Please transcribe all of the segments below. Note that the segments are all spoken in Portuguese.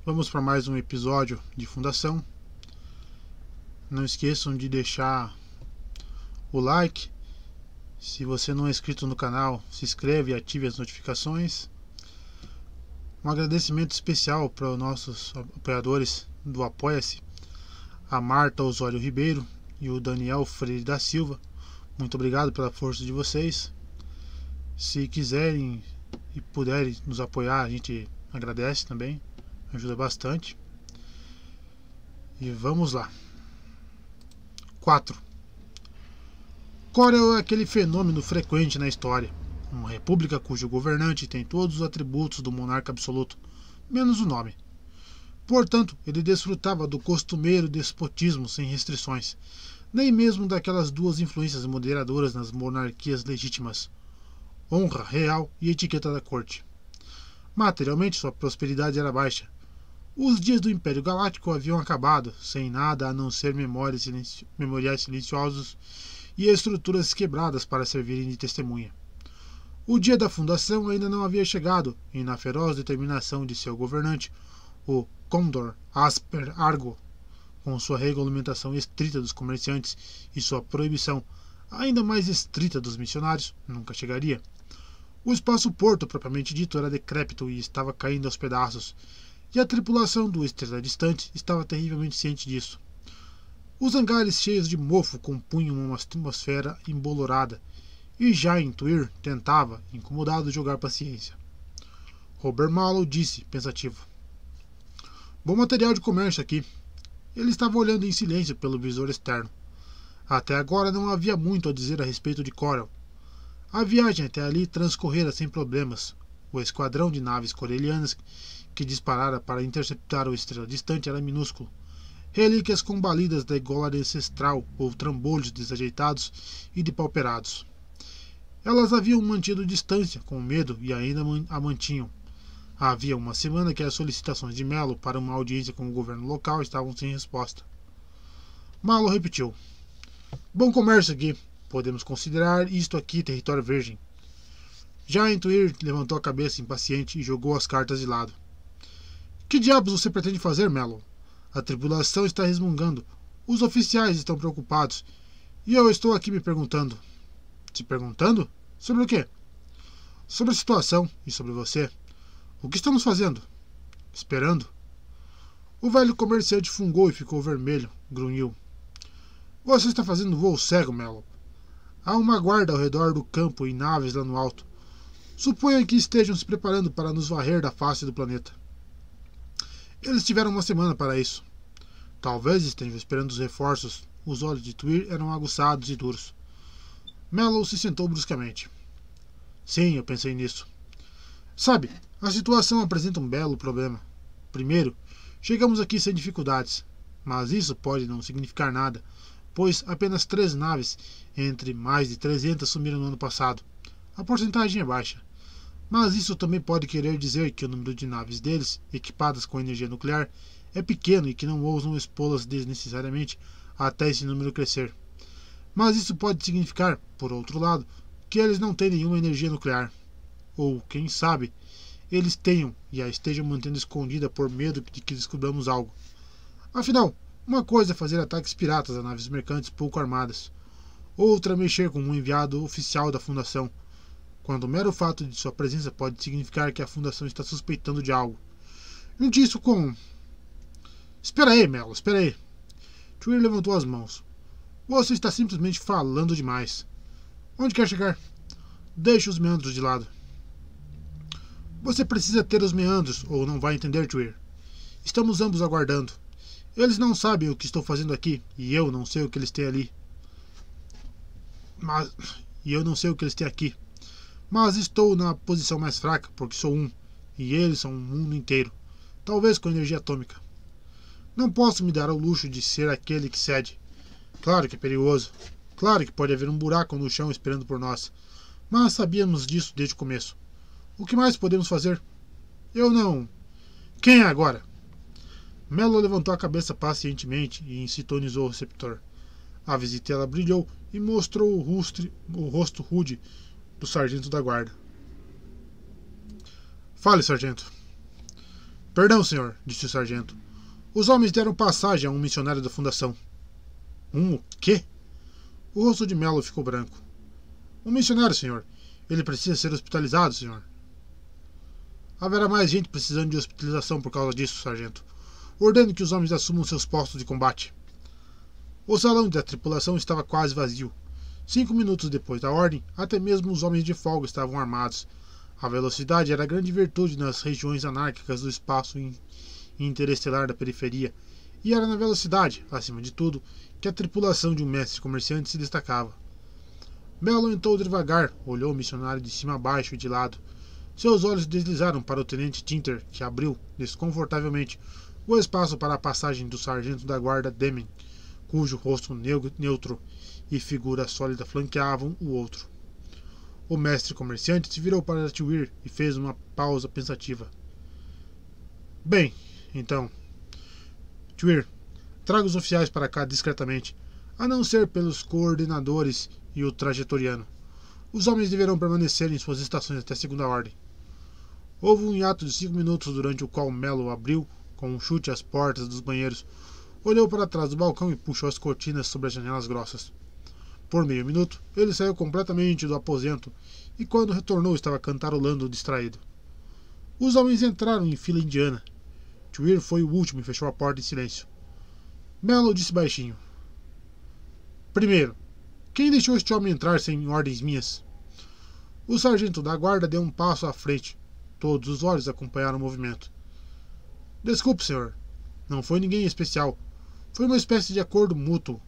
Vamos para mais um episódio de Fundação. Não esqueçam de deixar o like. Se você não é inscrito no canal, se inscreve e ative as notificações. Um agradecimento especial para os nossos apoiadores do Apoia-se, a Marta Osório Ribeiro e o Daniel Freire da Silva. Muito obrigado pela força de vocês. Se quiserem e puderem nos apoiar, a gente agradece também, ajuda bastante. E vamos lá. 4. Corel é aquele fenômeno frequente na história, uma república cujo governante tem todos os atributos do monarca absoluto, menos o nome. Portanto, ele desfrutava do costumeiro despotismo sem restrições, nem mesmo daquelas duas influências moderadoras nas monarquias legítimas: honra real e etiqueta da corte. Materialmente, sua prosperidade era baixa. Os dias do Império Galáctico haviam acabado, sem nada a não ser memoriais silenciosos e estruturas quebradas para servirem de testemunha. O dia da fundação ainda não havia chegado, e na feroz determinação de seu governante, o Condor Asper Argo, com sua regulamentação estrita dos comerciantes e sua proibição ainda mais estrita dos missionários, nunca chegaria. O espaço-porto propriamente dito era decrépito e estava caindo aos pedaços, e a tripulação do Estrela Distante estava terrivelmente ciente disso. Os hangares cheios de mofo compunham uma atmosfera embolorada, e já Tuir tentava, incomodado, jogar paciência. Robert Mallow disse, pensativo: bom material de comércio aqui. Ele estava olhando em silêncio pelo visor externo. Até agora não havia muito a dizer a respeito de Corel. A viagem até ali transcorrera sem problemas. O esquadrão de naves corelianas que disparara para interceptar o Estrela Distante era minúsculo. Relíquias combalidas da Ególade ancestral ou trambolhos desajeitados e depauperados. Elas haviam mantido distância, com medo, e ainda a mantinham. Havia uma semana que as solicitações de Melo para uma audiência com o governo local estavam sem resposta. Malo repetiu: bom comércio aqui. Podemos considerar isto aqui território virgem. Já Tuir levantou a cabeça impaciente e jogou as cartas de lado. Que diabos você pretende fazer, Melo? A tripulação está resmungando. Os oficiais estão preocupados. E eu estou aqui me perguntando. Se perguntando? Sobre o quê? Sobre a situação e sobre você. O que estamos fazendo? Esperando. O velho comerciante fungou e ficou vermelho, grunhiu. Você está fazendo voo cego, Melo. Há uma guarda ao redor do campo e naves lá no alto. Suponha que estejam se preparando para nos varrer da face do planeta. Eles tiveram uma semana para isso. Talvez estejam esperando os reforços. Os olhos de Tuir eram aguçados e duros. Mallow se sentou bruscamente. Sim, eu pensei nisso. Sabe, a situação apresenta um belo problema. Primeiro, chegamos aqui sem dificuldades. Mas isso pode não significar nada, pois apenas 3 naves, entre mais de 300, sumiram no ano passado. A porcentagem é baixa. Mas isso também pode querer dizer que o número de naves deles, equipadas com energia nuclear, é pequeno e que não ousam expô-las desnecessariamente até esse número crescer. Mas isso pode significar, por outro lado, que eles não têm nenhuma energia nuclear. Ou, quem sabe, eles tenham e a estejam mantendo escondida por medo de que descobramos algo. Afinal, uma coisa é fazer ataques piratas a naves mercantes pouco armadas. Outra é mexer com um enviado oficial da Fundação, quando o mero fato de sua presença pode significar que a Fundação está suspeitando de algo. Junte isso com... Espera aí, Melo, espera aí. Tuir levantou as mãos. Você está simplesmente falando demais. Onde quer chegar? Deixe os meandros de lado. Você precisa ter os meandros, ou não vai entender, Tuir. Estamos ambos aguardando. Eles não sabem o que estou fazendo aqui, e eu não sei o que eles têm ali. Mas estou na posição mais fraca, porque sou um, e eles são um mundo inteiro, talvez com energia atômica. Não posso me dar ao luxo de ser aquele que cede. Claro que é perigoso. Claro que pode haver um buraco no chão esperando por nós. Mas sabíamos disso desde o começo. O que mais podemos fazer? Eu não... Quem é agora? Melo levantou a cabeça pacientemente e sintonizou o receptor. A visitela brilhou e mostrou o rosto rude do sargento da guarda. Fale, sargento. Perdão, senhor, disse o sargento. Os homens deram passagem a um missionário da fundação. O quê? O rosto de Mello ficou branco. Um missionário, senhor. Ele precisa ser hospitalizado, senhor. Haverá mais gente precisando de hospitalização por causa disso, sargento. Ordene que os homens assumam seus postos de combate. O salão da tripulação estava quase vazio. 5 minutos depois da ordem, até mesmo os homens de folga estavam armados. A velocidade era a grande virtude nas regiões anárquicas do espaço interestelar da periferia, e era na velocidade, acima de tudo, que a tripulação de um mestre comerciante se destacava. Mello entrou devagar, olhou o missionário de cima a baixo e de lado. Seus olhos deslizaram para o tenente Tinter, que abriu, desconfortavelmente, o espaço para a passagem do sargento da guarda Deming, cujo rosto neutro e figura sólida flanqueavam o outro. O mestre comerciante se virou para Twir e fez uma pausa pensativa. Bem, então... Twir, traga os oficiais para cá discretamente, a não ser pelos coordenadores e o trajetoriano. Os homens deverão permanecer em suas estações até segunda ordem. Houve um hiato de 5 minutos durante o qual Mello abriu, com um chute, as portas dos banheiros, olhou para trás do balcão e puxou as cortinas sobre as janelas grossas. Por meio minuto, ele saiu completamente do aposento e quando retornou estava cantarolando distraído. Os homens entraram em fila indiana. Twir foi o último e fechou a porta em silêncio. Mello disse baixinho. Primeiro, quem deixou este homem entrar sem ordens minhas? O sargento da guarda deu um passo à frente. Todos os olhos acompanharam o movimento. Desculpe, senhor. Não foi ninguém especial. Foi uma espécie de acordo mútuo.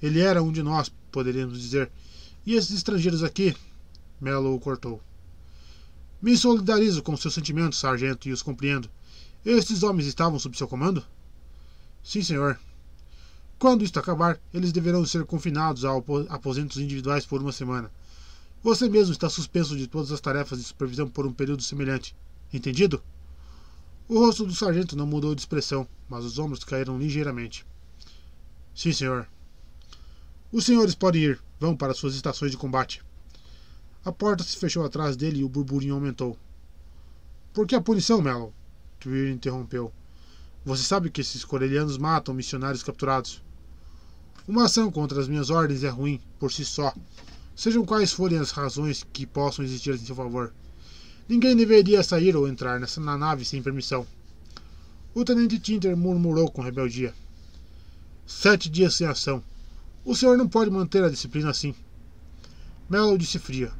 Ele era um de nós, poderíamos dizer. E esses estrangeiros aqui... Mello o cortou. Me solidarizo com seus sentimentos, sargento, e os compreendo. Estes homens estavam sob seu comando? Sim, senhor. Quando isto acabar, eles deverão ser confinados a aposentos individuais por 1 semana. Você mesmo está suspenso de todas as tarefas de supervisão por um período semelhante. Entendido? O rosto do sargento não mudou de expressão, mas os ombros caíram ligeiramente. Sim, senhor. Os senhores podem ir. Vão para suas estações de combate. A porta se fechou atrás dele e o burburinho aumentou. Por que a punição, Mello? Twir interrompeu. Você sabe que esses corelianos matam missionários capturados. Uma ação contra as minhas ordens é ruim, por si só. Sejam quais forem as razões que possam existir em seu favor. Ninguém deveria sair ou entrar na nave sem permissão. O tenente Tinter murmurou com rebeldia. 7 dias sem ação. O senhor não pode manter a disciplina assim. Mello disse fria.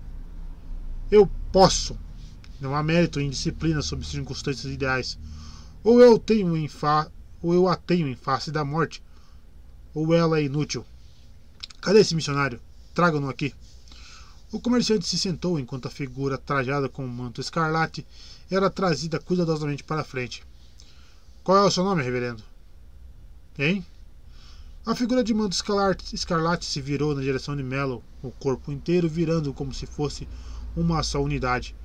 Eu posso. Não há mérito em disciplina sob circunstâncias ideais. Ou eu a tenho em face da morte, ou ela é inútil. Cadê esse missionário? Tragam-no aqui. O comerciante se sentou enquanto a figura trajada com um manto escarlate era trazida cuidadosamente para a frente. Qual é o seu nome, reverendo? Hein? A figura de manto escarlate se virou na direção de Mello, o corpo inteiro virando como se fosse uma só unidade.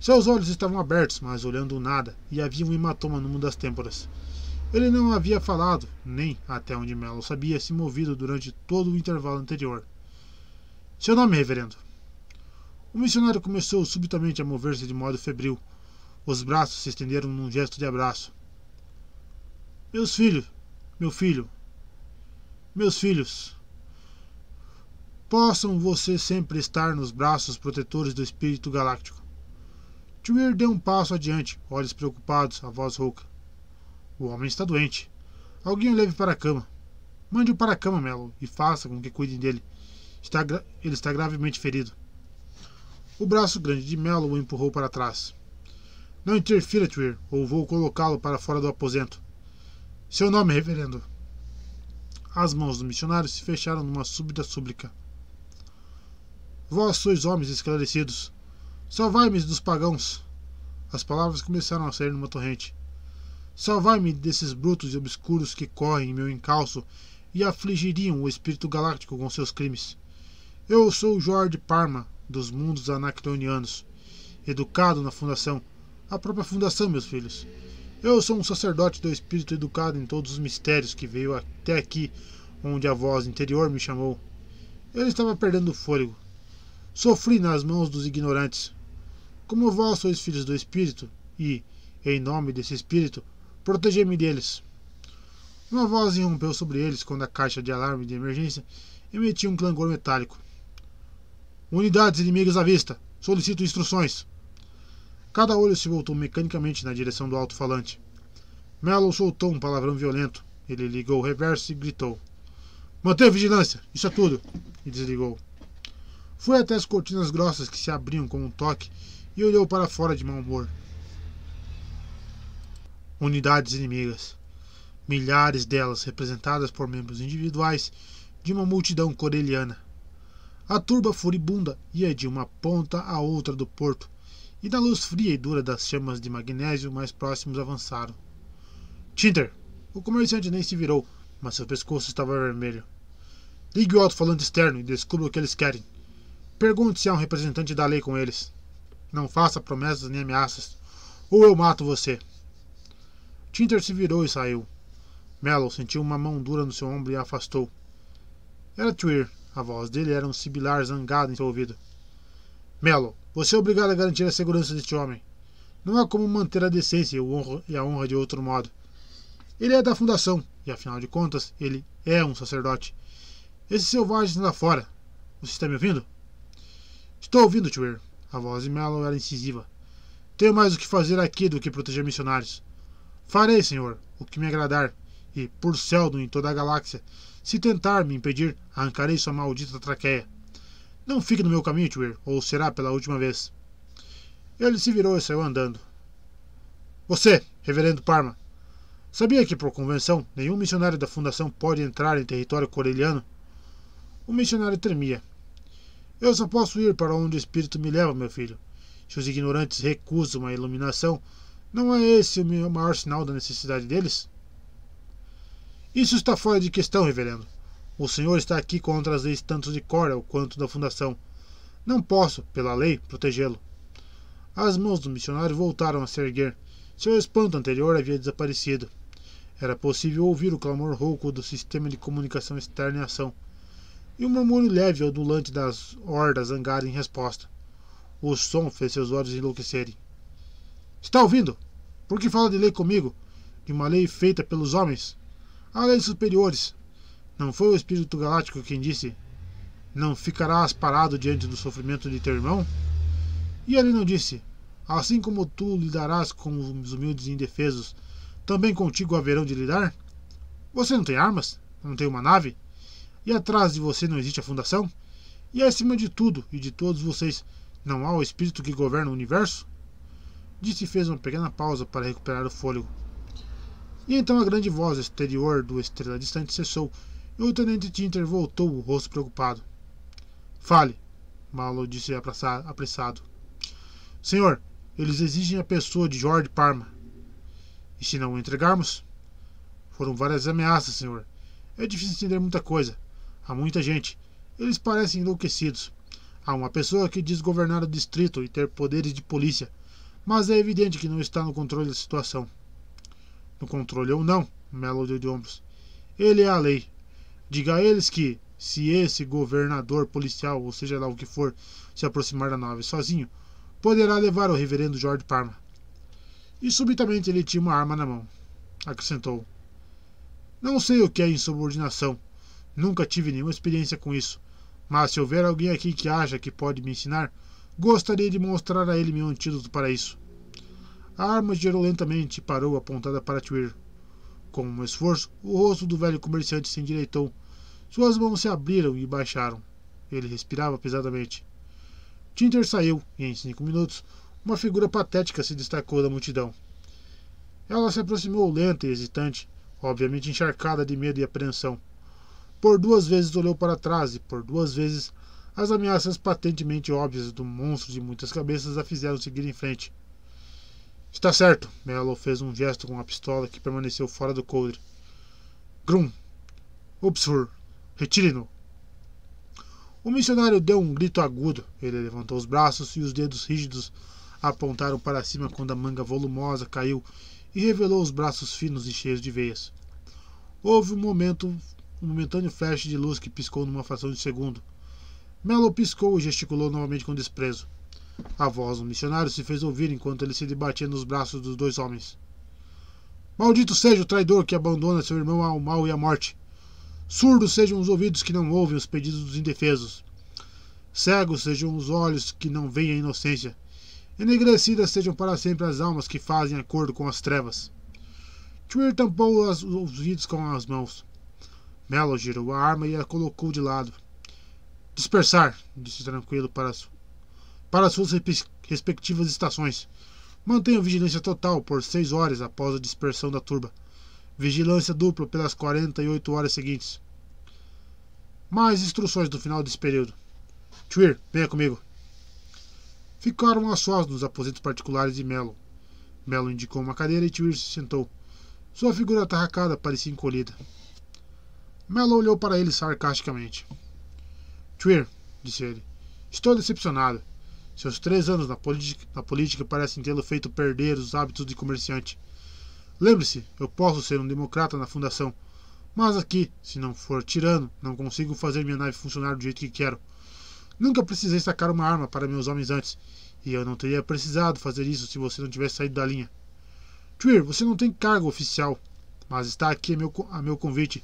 Seus olhos estavam abertos, mas olhando nada, e havia um hematoma numa das têmporas. Ele não havia falado, nem, até onde Mello sabia, se movido durante todo o intervalo anterior. Seu nome, reverendo? O missionário começou subitamente a mover-se de modo febril. Os braços se estenderam num gesto de abraço. Meus filhos, possam vocês sempre estar nos braços protetores do espírito galáctico. Twir deu um passo adiante, olhos preocupados, a voz rouca. O homem está doente. Alguém o leve para a cama. Mande-o para a cama, Mello, e faça com que cuidem dele. Ele está gravemente ferido. O braço grande de Mello o empurrou para trás. Não interfira, Twir, ou vou colocá-lo para fora do aposento. Seu nome, reverendo? As mãos do missionário se fecharam numa súbita súplica. Vós sois homens esclarecidos. Salvai-me dos pagãos. As palavras começaram a sair numa torrente. Salvai-me desses brutos e obscuros que correm em meu encalço e afligiriam o espírito galáctico com seus crimes. Eu sou George Parma, dos mundos anactonianos, educado na fundação, a própria fundação, meus filhos. Eu sou um sacerdote do espírito educado em todos os mistérios que veio até aqui, onde a voz interior me chamou. Ele estava perdendo o fôlego. Sofri nas mãos dos ignorantes. Como vós sois filhos do Espírito, e, em nome desse Espírito, Proteger-me deles. Uma voz irrompeu sobre eles quando a caixa de alarme de emergência emitia um clangor metálico. Unidades inimigas à vista. Solicito instruções. Cada olho se voltou mecanicamente na direção do alto-falante. Mallow soltou um palavrão violento. Ele ligou o reverso e gritou. Manter vigilância. Isso é tudo. E desligou. Foi até as cortinas grossas que se abriam com um toque e olhou para fora de mau humor. Unidades inimigas. Milhares delas representadas por membros individuais de uma multidão coreliana. A turba furibunda ia de uma ponta a outra do porto, e na luz fria e dura das chamas de magnésio mais próximos avançaram. Tinter! O comerciante nem se virou, mas seu pescoço estava vermelho. Ligue o alto-falante externo e descubra o que eles querem. Pergunte se há um representante da lei com eles. Não faça promessas nem ameaças, ou eu mato você. Tinter se virou e saiu. Mallow sentiu uma mão dura no seu ombro e a afastou. Era Twir. A voz dele era um sibilar zangado em seu ouvido. Mallow, você é obrigado a garantir a segurança deste homem. Não há como manter a decência e a honra de outro modo. Ele é da fundação, e afinal de contas, ele é um sacerdote. Esses selvagens lá fora. Você está me ouvindo? Estou ouvindo, Twir. A voz de Mallow era incisiva. Tenho mais o que fazer aqui do que proteger missionários. Farei, senhor, o que me agradar, e, por Seldon em toda a galáxia, se tentar me impedir, arrancarei sua maldita traqueia. Não fique no meu caminho, Twir, ou será pela última vez. Ele se virou e saiu andando. Você, reverendo Parma, sabia que, por convenção, nenhum missionário da fundação pode entrar em território coreliano? O missionário tremia. Eu só posso ir para onde o espírito me leva, meu filho. Se os ignorantes recusam a iluminação, não é esse o maior sinal da necessidade deles? Isso está fora de questão, reverendo. O senhor está aqui contra as leis tanto de Corel quanto da fundação. Não posso, pela lei, protegê-lo. As mãos do missionário voltaram a se erguer. Seu espanto anterior havia desaparecido. Era possível ouvir o clamor rouco do sistema de comunicação externa em ação, e um murmúrio leve e ondulante das hordas zangadas em resposta. O som fez seus olhos enlouquecerem. Está ouvindo? Por que fala de lei comigo? De uma lei feita pelos homens? Há leis superiores. Não foi o espírito galáctico quem disse: não ficarás parado diante do sofrimento de teu irmão? E ele não disse: assim como tu lidarás com os humildes e indefesos, também contigo haverão de lidar? Você não tem armas? Não tem uma nave? E atrás de você não existe a fundação? E acima de tudo e de todos vocês, não há o espírito que governa o universo? Disse e fez uma pequena pausa para recuperar o fôlego. E então a grande voz exterior do estrela distante cessou, e o tenente Tinter voltou, o rosto preocupado. Fale, Mallow disse apressado. Senhor, eles exigem a pessoa de George Parma. E se não o entregarmos? Foram várias ameaças, senhor. É difícil entender muita coisa. Há muita gente. Eles parecem enlouquecidos. Há uma pessoa que diz governar o distrito e ter poderes de polícia, mas é evidente que não está no controle da situação. No controle ou não, Mallow deu de ombros. Ele é a lei. Diga a eles que, se esse governador policial, ou seja lá o que for, se aproximar da nave sozinho, poderá levar o reverendo George Parma. E subitamente ele tinha uma arma na mão. Acrescentou. Não sei o que é insubordinação. Nunca tive nenhuma experiência com isso. Mas se houver alguém aqui que acha que pode me ensinar, gostaria de mostrar a ele meu antídoto para isso. A arma girou lentamente e parou apontada para Twir. Com um esforço, o rosto do velho comerciante se endireitou. Suas mãos se abriram e baixaram. Ele respirava pesadamente. Tinter saiu, e em 5 minutos, uma figura patética se destacou da multidão. Ela se aproximou lenta e hesitante, obviamente encharcada de medo e apreensão. Por 2 vezes olhou para trás e, por 2 vezes, as ameaças patentemente óbvias do monstro de muitas cabeças a fizeram seguir em frente. Está certo, Mallow fez um gesto com a pistola que permaneceu fora do coldre. Grum! Upsur! Retire-no! O missionário deu um grito agudo. Ele levantou os braços e os dedos rígidos apontaram para cima quando a manga volumosa caiu e revelou os braços finos e cheios de veias. Houve um momentâneo flash de luz que piscou numa fração de segundo. Mallow piscou e gesticulou novamente com desprezo. A voz do missionário se fez ouvir enquanto ele se debatia nos braços dos 2 homens. Maldito seja o traidor que abandona seu irmão ao mal e à morte. Surdos sejam os ouvidos que não ouvem os pedidos dos indefesos. Cegos sejam os olhos que não veem a inocência. Enegrecidas sejam para sempre as almas que fazem acordo com as trevas. Twir tampou os ouvidos com as mãos. Mello girou a arma e a colocou de lado. Dispersar, disse tranquilo para suas respectivas estações. Mantenham vigilância total por 6 horas após a dispersão da turba. Vigilância dupla pelas 48 horas seguintes. Mais instruções do final desse período. Twir, venha comigo. Ficaram a sós nos aposentos particulares de Mello. Mello indicou uma cadeira e Twir se sentou. Sua figura atarracada parecia encolhida. Mello olhou para ele sarcasticamente. Twir, disse ele, estou decepcionado. Seus 3 anos na política parecem tê-lo feito perder os hábitos de comerciante. Lembre-se, eu posso ser um democrata na fundação, mas aqui, se não for tirano, não consigo fazer minha nave funcionar do jeito que quero. Nunca precisei sacar uma arma para meus homens antes, e eu não teria precisado fazer isso se você não tivesse saído da linha. Twir, você não tem cargo oficial, mas está aqui a meu convite,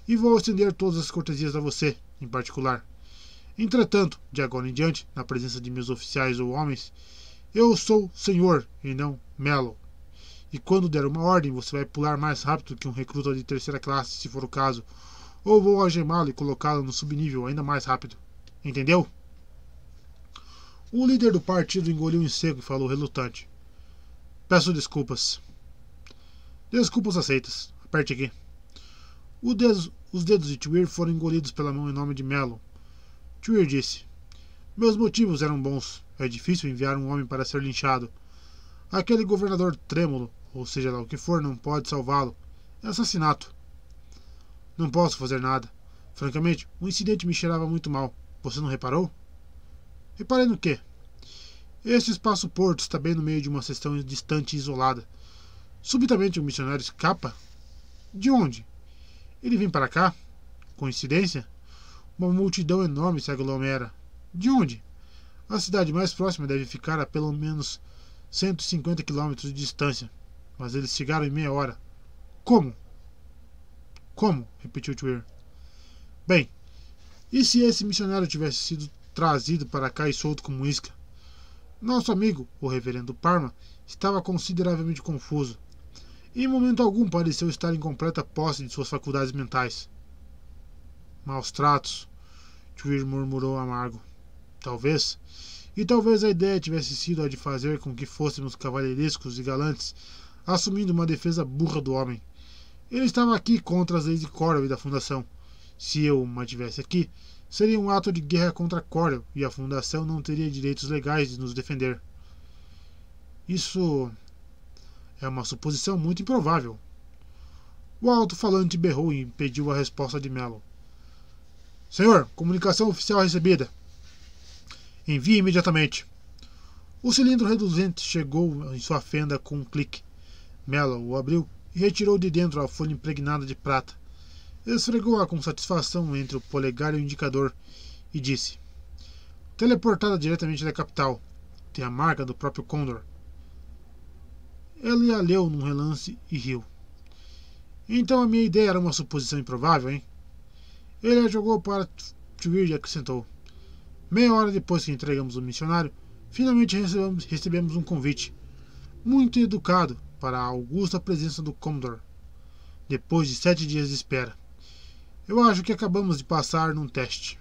e vou estender todas as cortesias a você, em particular. Entretanto, de agora em diante, na presença de meus oficiais ou homens, eu sou senhor e não Mello. E quando der uma ordem, você vai pular mais rápido que um recruta de 3ª classe, se for o caso, ou vou algemá-lo e colocá-lo no subnível ainda mais rápido. Entendeu? O líder do partido engoliu em seco e falou relutante. Peço desculpas. Desculpas aceitas. Aperte aqui. Os dedos de Twir foram engolidos pela mão em nome de Mello. Twir disse. Meus motivos eram bons. É difícil enviar um homem para ser linchado. Aquele governador trêmulo, ou seja lá o que for, não pode salvá-lo. É assassinato. Não posso fazer nada. Francamente, o incidente me cheirava muito mal. Você não reparou? Reparei no quê? Este espaço-porto está bem no meio de uma seção distante e isolada. Subitamente um missionário escapa? De onde? Ele vem para cá? Coincidência? Uma multidão enorme se aglomera. De onde? A cidade mais próxima deve ficar a pelo menos 150 quilômetros de distância. Mas eles chegaram em meia hora. Como? Como? Repetiu Twir. Bem, e se esse missionário tivesse sido trazido para cá e solto como isca? Nosso amigo, o reverendo Parma, estava consideravelmente confuso. Em momento algum pareceu estar em completa posse de suas faculdades mentais. Maus tratos, Twir murmurou amargo. Talvez. E talvez a ideia tivesse sido a de fazer com que fôssemos cavalheirescos e galantes, assumindo uma defesa burra do homem. Ele estava aqui contra as leis de Corel e da Fundação. Se eu o mantivesse aqui, seria um ato de guerra contra Corel e a Fundação não teria direitos legais de nos defender. Isso é uma suposição muito improvável. O alto-falante berrou e impediu a resposta de Mello. Senhor, comunicação oficial recebida. Envie imediatamente. O cilindro reluzente chegou em sua fenda com um clique. Mello o abriu e retirou de dentro a folha impregnada de prata. Esfregou-a com satisfação entre o polegar e o indicador e disse: teleportada diretamente da capital. Tem a marca do próprio Condor. Ele a leu num relance e riu. Então a minha ideia era uma suposição improvável, hein? Ele a jogou para Twir e acrescentou: meia hora depois que entregamos o missionário, finalmente recebemos um convite, muito educado, para a augusta presença do Commodore, depois de 7 dias de espera. Eu acho que acabamos de passar num teste.